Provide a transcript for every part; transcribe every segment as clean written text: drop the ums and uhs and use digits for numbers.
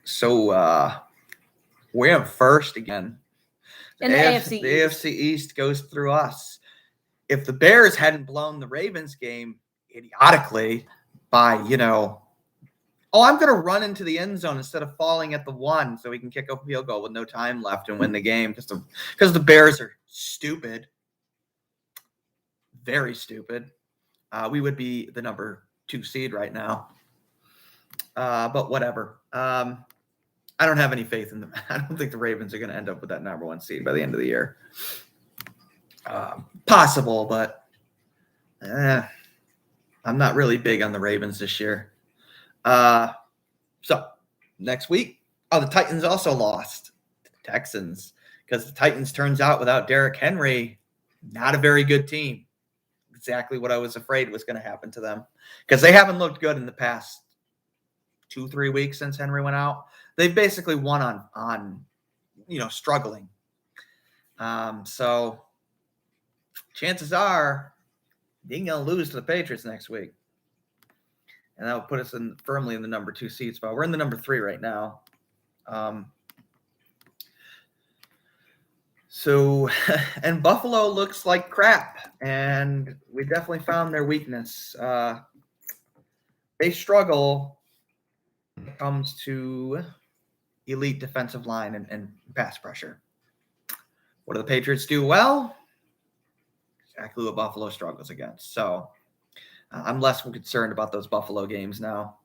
So we're in first again. In the AFC The AFC East goes through us. If the Bears hadn't blown the Ravens game idiotically by, I'm going to run into the end zone instead of falling at the 1 so we can kick a field goal with no time left and win the game because the Bears are stupid. Very stupid. We would be the number 2 seed right now. But whatever. I don't have any faith in them. I don't think the Ravens are going to end up with that number 1 seed by the end of the year. Possible, but I'm not really big on the Ravens this year. So next week, the Titans also lost to the Texans because the Titans turns out without Derrick Henry, not a very good team. Exactly what I was afraid was going to happen to them because they haven't looked good in the past 2-3 weeks since Henry went out. They've basically won on struggling. So chances are they're going to lose to the Patriots next week. And that will put us firmly in the number 2 seed spot. We're in the number 3 right now. And Buffalo looks like crap. And we definitely found their weakness. They struggle when it comes to elite defensive line and pass pressure. What do the Patriots do well? Exactly what Buffalo struggles against. So I'm less concerned about those Buffalo games now.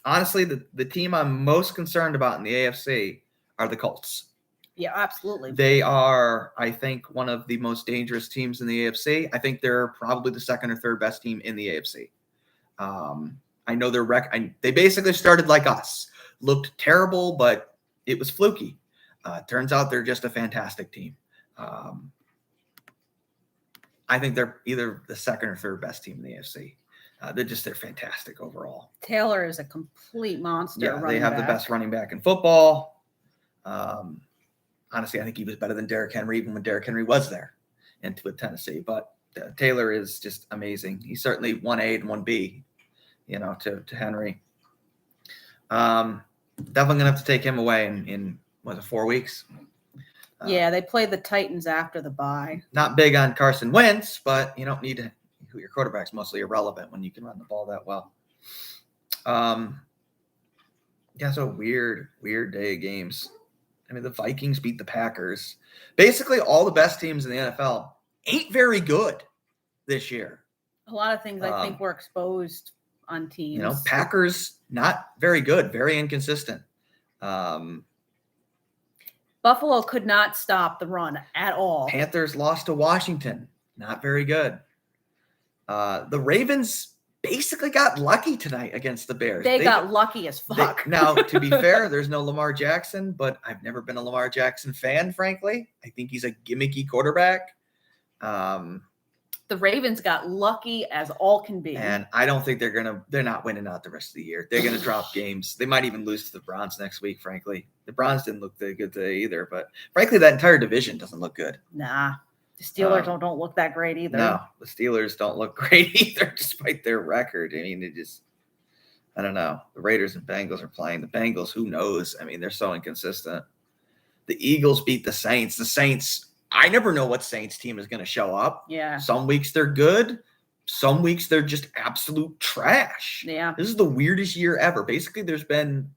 Honestly, the team I'm most concerned about in the AFC are the Colts. Yeah, absolutely. They are, I think, one of the most dangerous teams in the AFC. I think they're probably the second or third best team in the AFC. I know they basically started like us. Looked terrible, but it was fluky. Turns out they're just a fantastic team. I think they're either the second or third best team in the AFC. They're fantastic overall. Taylor is a complete monster. Yeah, they have the best running back in football. Honestly, I think he was better than Derrick Henry even when Derrick Henry was there with Tennessee. But Taylor is just amazing. He's certainly 1A and 1B, to Henry. Definitely going to have to take him away in 4 weeks? Yeah, they play the Titans after the bye. Not big on Carson Wentz, but you don't need to. Your quarterback's mostly irrelevant when you can run the ball that well. It's a weird day of games. I mean, the Vikings beat the Packers. Basically, all the best teams in the NFL ain't very good this year. A lot of things I think were exposed on teams. Packers not very good, very inconsistent. Buffalo could not stop the run at all. Panthers lost to Washington. Not very good. The Ravens basically got lucky tonight against the Bears. They got lucky as fuck. Now, to be fair, there's no Lamar Jackson, but I've never been a Lamar Jackson fan, frankly. I think he's a gimmicky quarterback. The Ravens got lucky as all can be. And I don't think they're not winning out the rest of the year. They're going to drop games. They might even lose to the Browns next week, frankly. The Browns didn't look that good today either, but frankly, that entire division doesn't look good. Nah. The Steelers don't look that great either. No, the Steelers don't look great either, despite their record. I mean, I don't know. The Raiders and Bengals are playing. The Bengals, who knows? I mean, they're so inconsistent. The Eagles beat the Saints. The Saints, I never know what Saints team is going to show up. Yeah. Some weeks they're good. Some weeks they're just absolute trash. Yeah. This is the weirdest year ever. Basically, there's been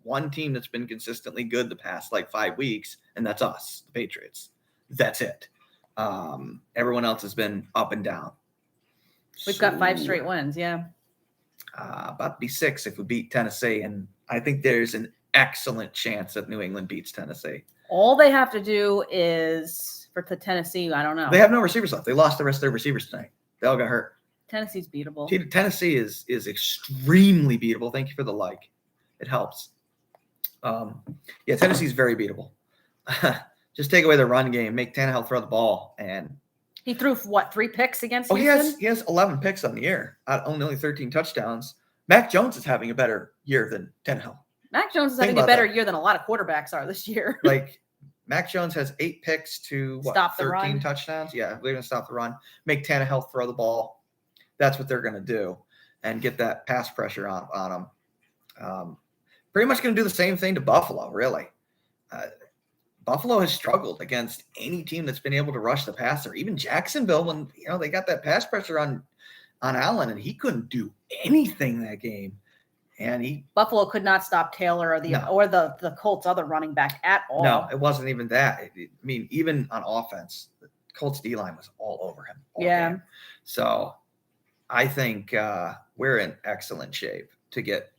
one team that's been consistently good the past 5 weeks, and that's us, the Patriots. That's it. Everyone else has been up and down. We've got 5 straight wins, yeah. About to be 6 if we beat Tennessee, and I think there's an excellent chance that New England beats Tennessee. All they have to do is for Tennessee, I don't know. They have no receivers left. They lost the rest of their receivers tonight. They all got hurt. Tennessee's beatable. Tennessee is extremely beatable. Thank you for the like. It helps. Tennessee's very beatable. Just take away the run game, make Tannehill throw the ball, and he threw 3 picks against Houston? He has 11 picks on the year, only 13 touchdowns. Mac Jones is having a better year than Tannehill. Mac Jones is having a better year than a lot of quarterbacks are this year. Mac Jones has 8 picks to 13 touchdowns. Yeah, they're going to stop the run, make Tannehill throw the ball. That's what they're going to do, and get that pass pressure on them. pretty much going to do the same thing to Buffalo, really. Buffalo has struggled against any team that's been able to rush the passer. Even Jacksonville, when they got that pass pressure on Allen, and he couldn't do anything that game. And Buffalo could not stop Taylor or the Colts' other running back at all. No, it wasn't even that. Even on offense, the Colts D-line was all over him. Game. So I think we're in excellent shape to get.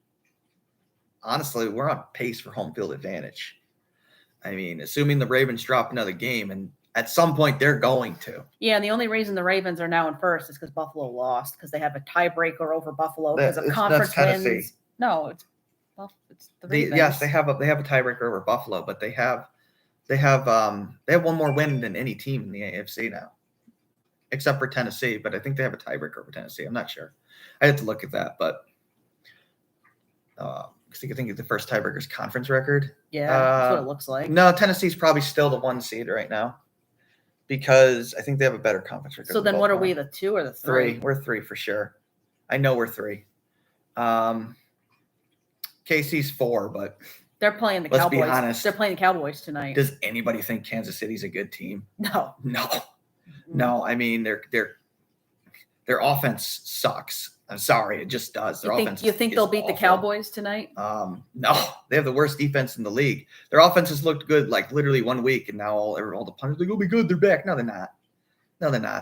Honestly, we're on pace for home field advantage. Assuming the Ravens drop another game, and at some point they're going to. Yeah, and the only reason the Ravens are now in first is because Buffalo lost, because they have a tiebreaker over Buffalo because of conference wins. No, it's the Ravens. Yes, they have a tiebreaker over Buffalo, but they have one more win than any team in the AFC now, except for Tennessee. But I think they have a tiebreaker over Tennessee. I'm not sure. I had to look at that, but I think the first tiebreaker's conference record. Yeah, that's what it looks like. No, Tennessee's probably still the 1 seed right now because I think they have a better conference record. So then what are we, the 2 or the 3? We're 3 for sure. I know we're 3. KC's 4, but they're playing the let's Cowboys. Be honest. They're playing the Cowboys tonight. Does anybody think Kansas City's a good team? No. Their offense sucks. I'm sorry, it just does. You think they'll beat the Cowboys tonight? No, they have the worst defense in the league. Their offense has looked good like literally 1 week, and now all the punters they'll be good. They're back. No, they're not.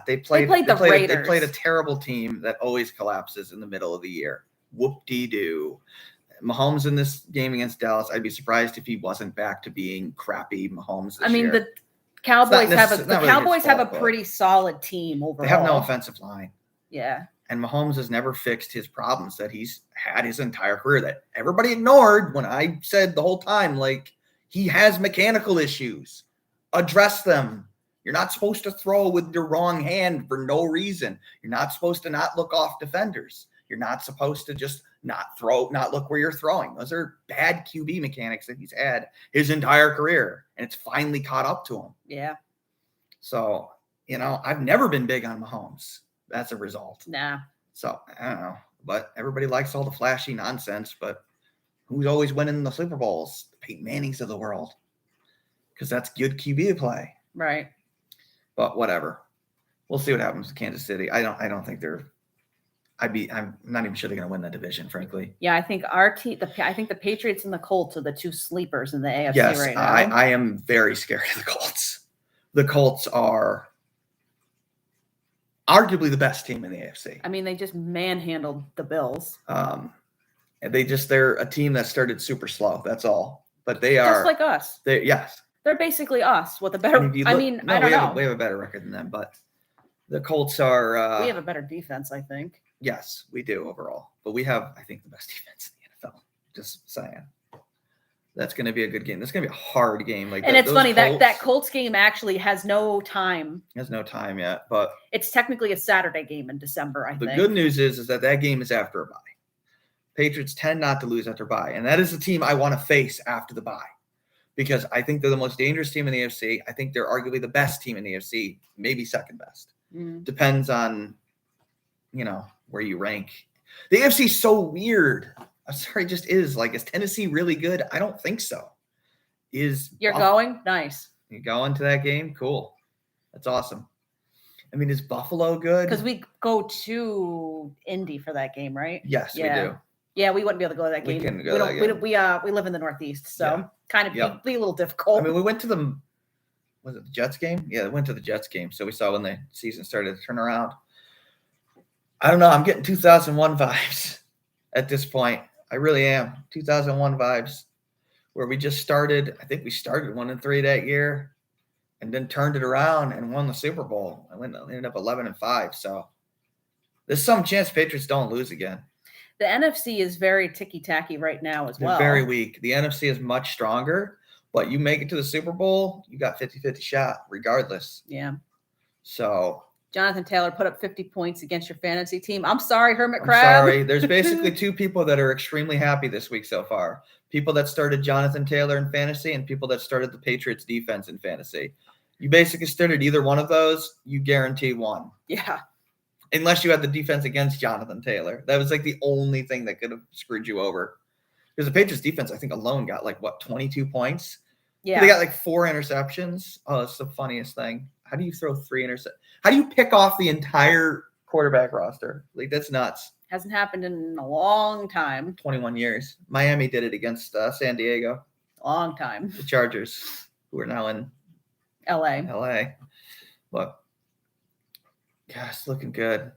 They played the Raiders. They played a terrible team that always collapses in the middle of the year. Whoop-de-doo. Mahomes in this game against Dallas, I'd be surprised if he wasn't back to being crappy Mahomes this year. The Cowboys have a pretty solid team overall. They have no offensive line. Yeah. And Mahomes has never fixed his problems that he's had his entire career that everybody ignored when I said the whole time, like, he has mechanical issues. Address them. You're not supposed to throw with your wrong hand for no reason. You're not supposed to not look off defenders. You're not supposed to just not look where you're throwing. Those are bad QB mechanics that he's had his entire career, and it's finally caught up to him. Yeah. So, I've never been big on Mahomes. That's a result. Nah. So, I don't know. But everybody likes all the flashy nonsense, but who's always winning the Super Bowls? The Peyton Mannings of the world. Because that's good QB play. Right. But whatever. We'll see what happens to Kansas City. I don't think they're I'm not even sure they're going to win that division, frankly. Yeah, I think I think the Patriots and the Colts are the 2 sleepers in the AFC right now. I am very scared of the Colts. The Colts are arguably the best team in the AFC. They just manhandled the Bills. They're a team that started super slow. That's all. But they are just like us. They're basically us with a better. I don't know. We have a better record than them, but the Colts are. We have a better defense, I think. Yes, we do overall, but we have, I think, the best defense in the NFL. Just saying. That's going to be a good game. That's going to be a hard game. It's funny that Colts game actually has no time. Has no time yet, but it's technically a Saturday game in December. I think. The good news is that game is after a bye. Patriots tend not to lose after bye, and that is the team I want to face after the bye, because I think they're the most dangerous team in the AFC. I think they're arguably the best team in the AFC, maybe second best. Depends on, where you rank. The AFC is so weird. I'm sorry, it just is. Is Tennessee really good? I don't think so. You're going? Nice. You going to that game? Cool. That's awesome. Is Buffalo good? Because we go to Indy for that game, right? Yes, we do. Yeah, we wouldn't be able to go to that game. We couldn't go to that game. We live in the Northeast, so kind of be a little difficult. We went to was it the Jets game? Yeah, we went to the Jets game. So we saw when the season started to turn around. I don't know. I'm getting 2001 vibes at this point. I really am. 2001 vibes, where we just started. I think we started 1-3 that year, and then turned it around and won the Super Bowl. I ended up 11-5. So there's some chance Patriots don't lose again. The NFC is very ticky-tacky right now as well. They're very weak. The NFC is much stronger, but you make it to the Super Bowl, you got 50-50 shot regardless. Yeah. So Jonathan Taylor put up 50 points against your fantasy team. I'm sorry, Hermit Crab. Sorry. There's basically 2 people that are extremely happy this week so far. People that started Jonathan Taylor in fantasy and people that started the Patriots defense in fantasy. You basically started either one of those, you guarantee one. Yeah. Unless you had the defense against Jonathan Taylor. That was the only thing that could have screwed you over. Because the Patriots defense, I think alone got 22 points. Yeah. They got 4 interceptions. Oh, that's the funniest thing. How do you throw 3 interceptions? How do you pick off the entire quarterback roster? That's nuts. Hasn't happened in a long time. 21 years. Miami did it against San Diego. Long time. The Chargers, who are now in LA. But gosh, it's looking good.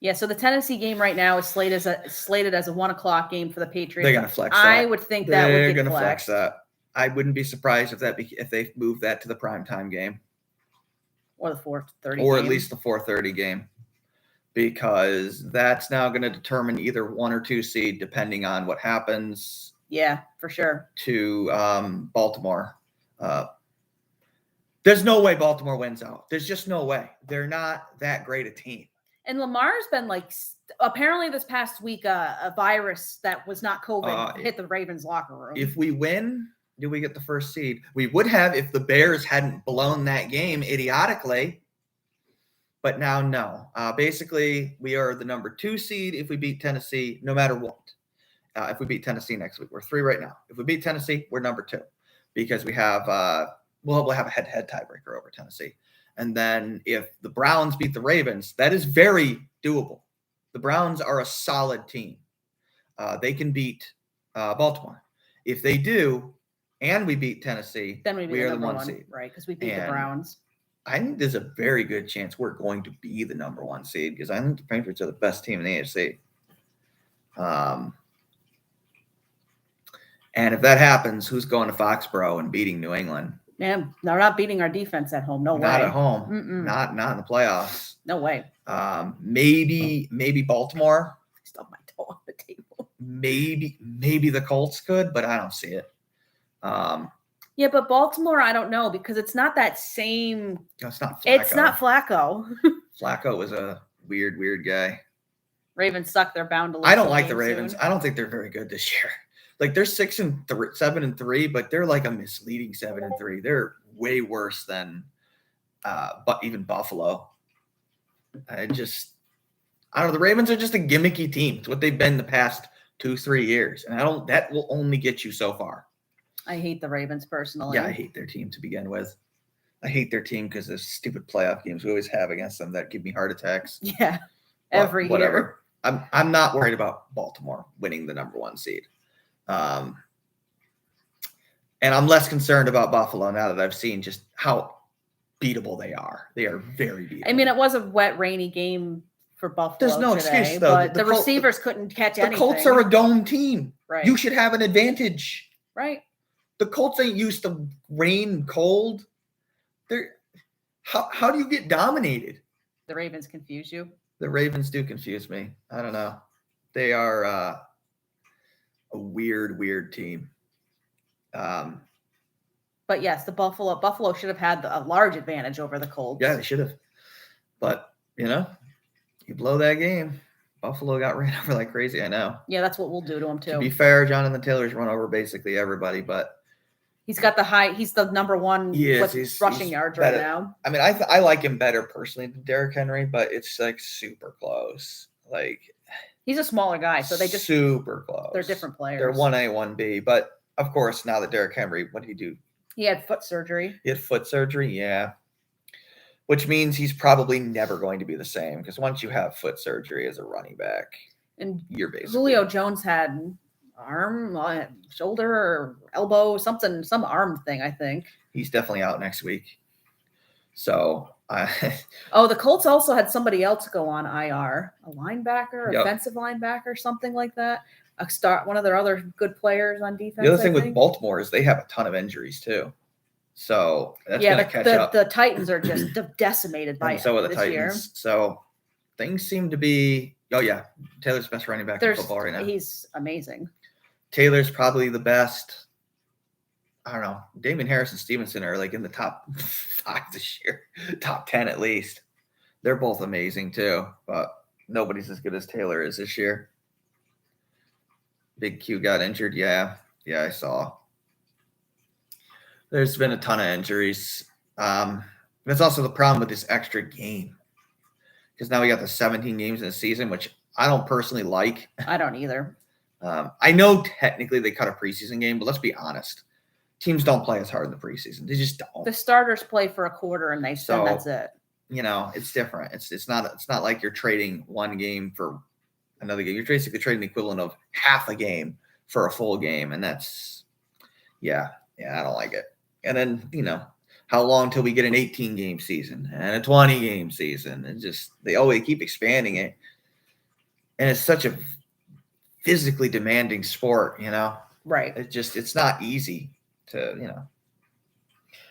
Yeah, so the Tennessee game right now is slated as a 1:00 game for the Patriots. They're gonna flex that. I would think that would get They're gonna flexed. flex that. I wouldn't be surprised if they move that to the primetime game. Or the 4:30 Or game. at least the 4:30 game. Because that's now going to determine either 1 or 2 seed, depending on what happens. Yeah, for sure. To Baltimore. There's no way Baltimore wins out. There's just no way. They're not that great a team. And Lamar's been apparently this past week, a virus that was not COVID hit the Ravens locker room. If we win, do we get the first seed? We would have if the Bears hadn't blown that game idiotically. But now, no. Basically, we are the number 2 seed if we beat Tennessee, no matter what. If we beat Tennessee next week, we're 3 right now. If we beat Tennessee, we're number 2 because we have we'll have a head-to-head tiebreaker over Tennessee. And then if the Browns beat the Ravens, that is very doable. The Browns are a solid team. They can beat Baltimore. If they do, and we beat Tennessee, then we are the number 1 seed, right? Because we beat the Browns. I think there's a very good chance we're going to be the number 1 seed because I think the Patriots are the best team in the AFC. And if that happens, who's going to Foxborough and beating New England? Yeah, they're not beating our defense at home. No way. Not at home. Mm-mm. Not in the playoffs. No way. Maybe Baltimore. Stop my toe on the table. Maybe the Colts could, but I don't see it. Yeah, but Baltimore, I don't know because it's not that same. No, it's not Flacco. It's not Flacco. Flacco was a weird guy. Ravens suck. They're bound to lose. I don't like the Ravens. Soon. I don't think they're very good this year. They're 7-3, but they're like a misleading 7-3. They're way worse than, but even Buffalo. I don't know. The Ravens are just a gimmicky team. It's what they've been the past 2-3 years, and that will only get you so far. I hate the Ravens personally. Yeah, I hate their team to begin with. I hate their team because there's stupid playoff games we always have against them that give me heart attacks. Yeah, every year. I'm not worried about Baltimore winning the number 1 seed. And I'm less concerned about Buffalo now that I've seen just how beatable they are. They are very beatable. I mean, it was a wet, rainy game for Buffalo. There's no today, excuse, though. But the receivers couldn't catch anything. The Colts are a dome team. Right. You should have an advantage. Right. The Colts ain't used to rain, cold. How do you get dominated? The Ravens confuse you. The Ravens do confuse me. I don't know. They are a weird team. But yes, the Buffalo should have had a large advantage over the Colts. Yeah, they should have. But you blow that game. Buffalo got ran over like crazy. I know. Yeah, that's what we'll do to him too. To be fair, Jonathan Taylor's run over basically everybody, but he's got he's the number 1 rushing yards better. Right now. I mean, I like him better personally than Derrick Henry, but it's super close. He's a smaller guy, so they just super close. They're different players. They're 1A, 1B, but of course, now that Derrick Henry, what did he do? He had foot surgery. Yeah. Which means he's probably never going to be the same because once you have foot surgery as a running back, and you're basically Julio Jones had arm, shoulder, or elbow, some arm thing. I think he's definitely out next week. So, the Colts also had somebody else go on IR, a linebacker, offensive linebacker, something like that. One of their other good players on defense. The other thing with Baltimore is they have a ton of injuries too. So that's going to catch up. The Titans are just decimated by so are the Titans. Year. So things seem to be. Oh yeah, Taylor's best running back in football right now. He's amazing. Taylor's probably the best. I don't know. Damon Harris and Stevenson are in the top 5 this year, top 10 at least. They're both amazing too, but nobody's as good as Taylor is this year. Big Q got injured. Yeah, I saw. There's been a ton of injuries. That's also the problem with this extra game. Because now we got the 17 games in the season, which I don't personally like. I don't either. I know technically they cut a preseason game, but let's be honest. Teams don't play as hard in the preseason. They just don't. The starters play for a quarter and that's it. It's different. It's not like you're trading one game for another game. You're basically trading the equivalent of half a game for a full game. And that's, I don't like it. And then, how long till we get an 18-game season and a 20-game season? And they always keep expanding it. And it's such a physically demanding sport, Right. It's not easy to,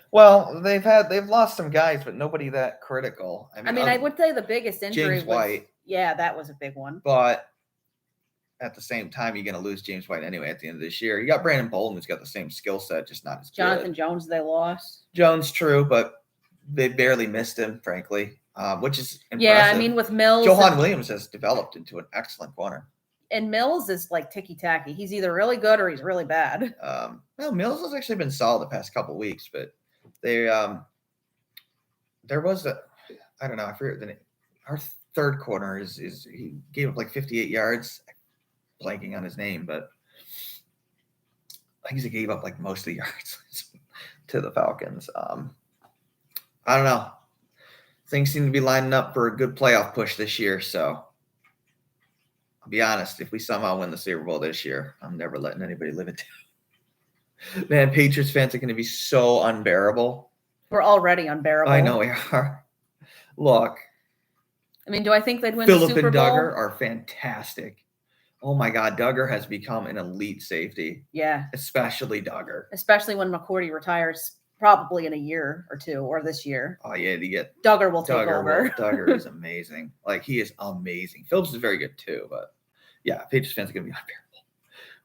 Well, they've lost some guys, but nobody that critical. I would say the biggest injury James White. Yeah, that was a big one. But at the same time, you're going to lose James White anyway at the end of this year. You got Brandon Bolden, who's got the same skill set, just not as good. Jonathan Jones, they lost. Jones, true, but they barely missed him, frankly, which is impressive. Yeah, with Mills. Johan Williams has developed into an excellent corner. And Mills is like ticky-tacky. He's either really good or he's really bad. Mills has actually been solid the past couple of weeks, but there was I don't know, I forget the name. Our third corner is he gave up like 58 yards. Blanking on his name, but I think he gave up like most of the yards to the Falcons. I don't know. Things seem to be lining up for a good playoff push this year, so I'll be honest, if we somehow win the Super Bowl this year, I'm never letting anybody live it down. Man, Patriots fans are going to be so unbearable. We're already unbearable. I know we are. Look. Do I think they'd win the Super Bowl? Phillip and Duggar are fantastic. Oh, my God. Duggar has become an elite safety. Yeah. Especially Duggar. Especially when McCourty retires probably in a year or two or this year. Oh, yeah. Duggar will take over. Duggar is amazing. He is amazing. Phillips is very good, too. But, yeah, Patriots fans are going to be unbearable.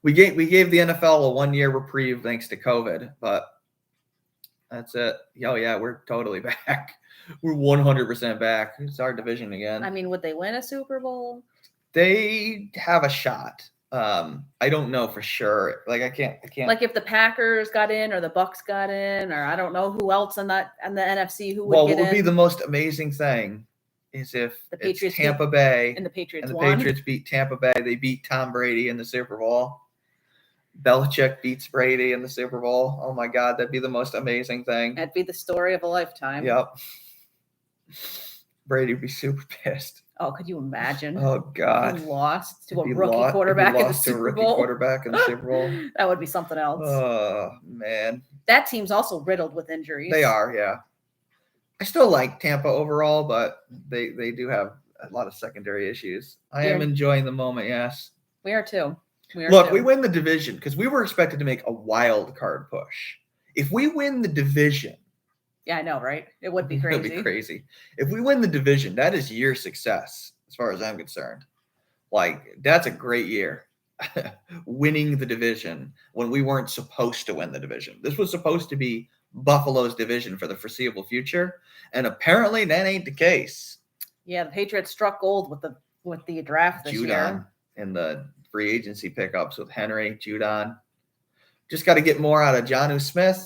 We gave the NFL a one-year reprieve thanks to COVID, but that's it. Oh, yeah, we're totally back. We're 100% back. It's our division again. Would they win a Super Bowl? They have a shot. I don't know for sure. I can't. Like if the Packers got in or the Bucks got in, or I don't know who else in the NFC who would get in. What would be the most amazing thing is if the Patriots Tampa Bay and the Patriots Patriots beat Tampa Bay. They beat Tom Brady in the Super Bowl. Belichick beats Brady in the Super Bowl. Oh my God, that'd be the most amazing thing. That'd be the story of a lifetime. Yep. Brady would be super pissed. Oh, could you imagine? Oh God, he lost to a rookie quarterback in the Super Bowl. That would be something else. Oh man, that team's also riddled with injuries. They are, yeah. I still like Tampa overall, but they do have a lot of secondary issues. I am enjoying the moment. Yes, we are too. We win the division because we were expected to make a wild card push. If we win the division. Yeah, I know, right? It would be crazy. It would be crazy. If we win the division, that is year success, as far as I'm concerned. That's a great year. Winning the division when we weren't supposed to win the division. This was supposed to be Buffalo's division for the foreseeable future, and apparently that ain't the case. Yeah, the Patriots struck gold with the draft this year. And the free agency pickups with Henry, Judon. Just got to get more out of Jonnu Smith.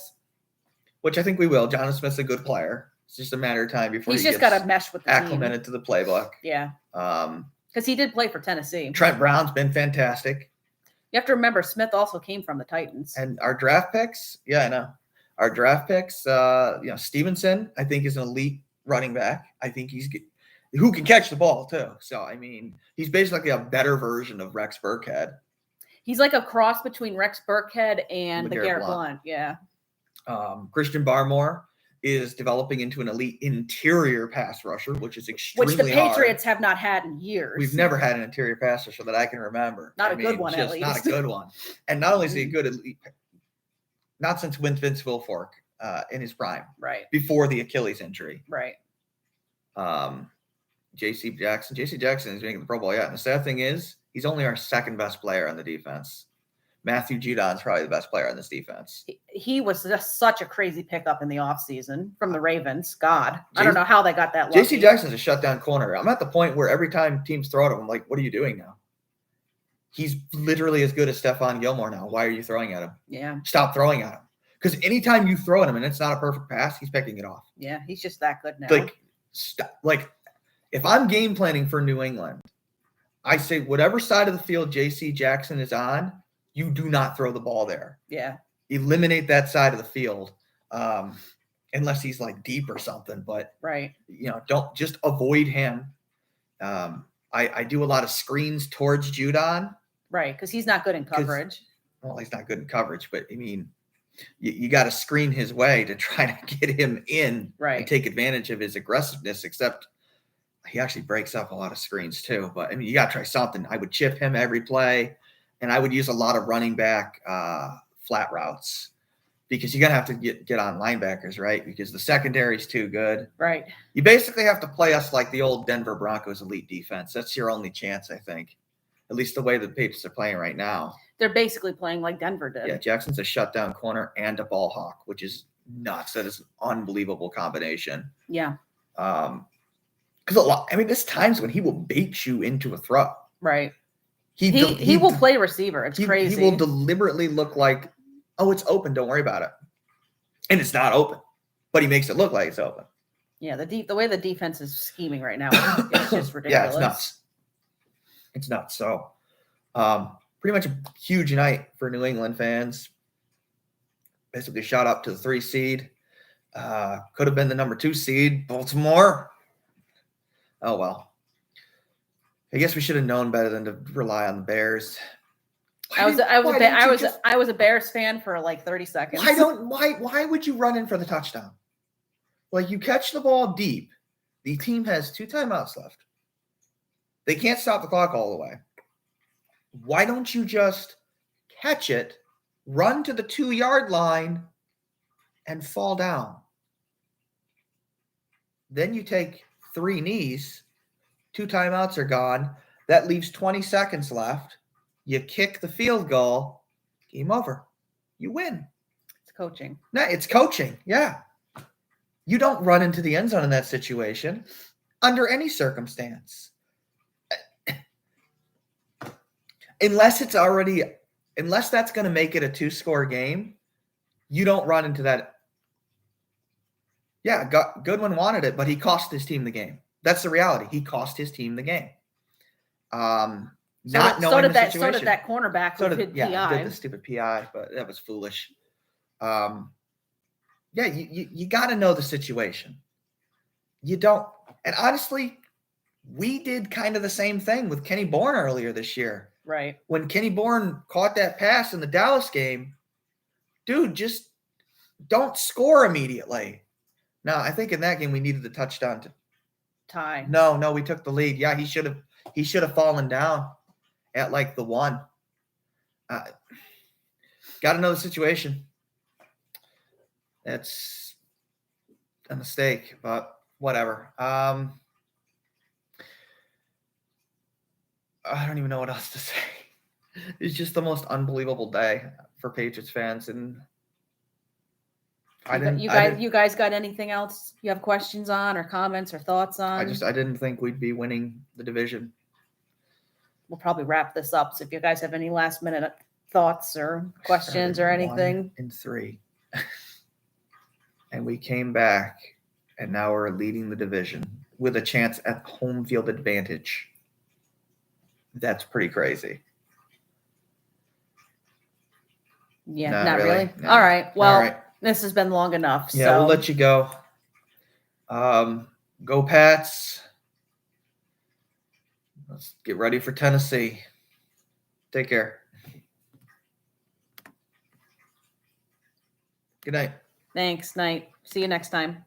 Which I think we will. Jonnu Smith's a good player. It's just a matter of time before he's just got to mesh with the acclimated to the playbook. Yeah. Because he did play for Tennessee. Trent Brown's been fantastic. You have to remember, Smith also came from the Titans. And our draft picks, I know. Our draft picks, Stevenson, I think is an elite running back. I think he's who can catch the ball too. So he's basically a better version of Rex Burkhead. He's like a cross between Rex Burkhead and the Garrett Blount. Yeah. Christian Barmore is developing into an elite interior pass rusher, which is extremely hard. Which the Patriots have not had in years. We've never had an interior pass rusher that I can remember. Not a good one, at least. Not a good one. And not only is he a good elite, not since Vince Wilfork in his prime. Right. Before the Achilles injury. Right. J.C. Jackson is making the Pro Bowl. Yeah. And the sad thing is, he's only our second best player on the defense. Matthew Judon's probably the best player on this defense. He was just such a crazy pickup in the offseason from the Ravens. God, I don't know how they got that lucky. J.C. Jackson's a shutdown corner. I'm at the point where every time teams throw at him, I'm like, what are you doing now? He's literally as good as Stephon Gilmore now. Why are you throwing at him? Yeah. Stop throwing at him. Because anytime you throw at him and it's not a perfect pass, he's picking it off. Yeah, he's just that good now. Stop. If I'm game planning for New England, I say whatever side of the field J.C. Jackson is on, you do not throw the ball there. Yeah. Eliminate that side of the field, unless he's like deep or something. But right, don't just avoid him. I do a lot of screens towards Judon. Right, because he's not good in coverage. Well, he's not good in coverage, but I mean, you got to screen his way to try to get him in and take advantage of his aggressiveness, except he actually breaks up a lot of screens too. But I mean, you got to try something. I would chip him every play, and I would use a lot of running back flat routes because you're going to have to get on linebackers, right? Because the secondary is too good. Right. You basically have to play us like the old Denver Broncos elite defense. That's your only chance, I think. At least the way the Patriots are playing right now. They're basically playing like Denver did. Yeah, Jackson's a shutdown corner and a ball hawk, which is nuts. That is an unbelievable combination. Yeah. Because there's times when he will bait you into a throw. Right. He will play receiver. It's crazy. He will deliberately look like, oh, it's open. Don't worry about it. And it's not open, but he makes it look like it's open. Yeah, the way the defense is scheming right now is just ridiculous. Yeah, it's nuts. It's nuts. So, pretty much a huge night for New England fans. Basically shot up to the 3 seed. Could have been the number 2 seed, Baltimore. Oh, well. I guess we should have known better than to rely on the Bears. I was a Bears fan for like 30 seconds. Why would you run in for the touchdown? Like, you catch the ball deep. The team has 2 timeouts left. They can't stop the clock all the way. Why don't you just catch it, run to the 2-yard line, and fall down? Then you take 3 knees. 2 timeouts are gone. That leaves 20 seconds left. You kick the field goal. Game over. You win. It's coaching. No, it's coaching. Yeah. You don't run into the end zone in that situation under any circumstance. Unless that's going to make it a 2-score game, you don't run into that. Yeah, Goodwin wanted it, but he cost his team the game. That's the reality. He cost his team the game. So did that cornerback who did PI. Did the stupid PI, but that was foolish. You got to know the situation. You don't. And honestly, we did kind of the same thing with Kenny Bourne earlier this year. Right. When Kenny Bourne caught that pass in the Dallas game, dude, just don't score immediately. Now, I think in that game we needed the touchdown to tie. No, we took the lead. Yeah, he should have fallen down at like the 1. Got to know the situation. That's a mistake, but whatever. I don't even know what else to say. It's just the most unbelievable day for Patriots fans, and you guys got anything else you have questions on or comments or thoughts on? I didn't think we'd be winning the division. We'll probably wrap this up. So if you guys have any last minute thoughts or questions or anything. 1-3. And we came back, and now we're leading the division with a chance at home field advantage. That's pretty crazy. Yeah, not really. No. All right. Well, This has been long enough. Yeah, we'll let you go. Go Pats. Let's get ready for Tennessee. Take care. Good night. Thanks. Night. See you next time.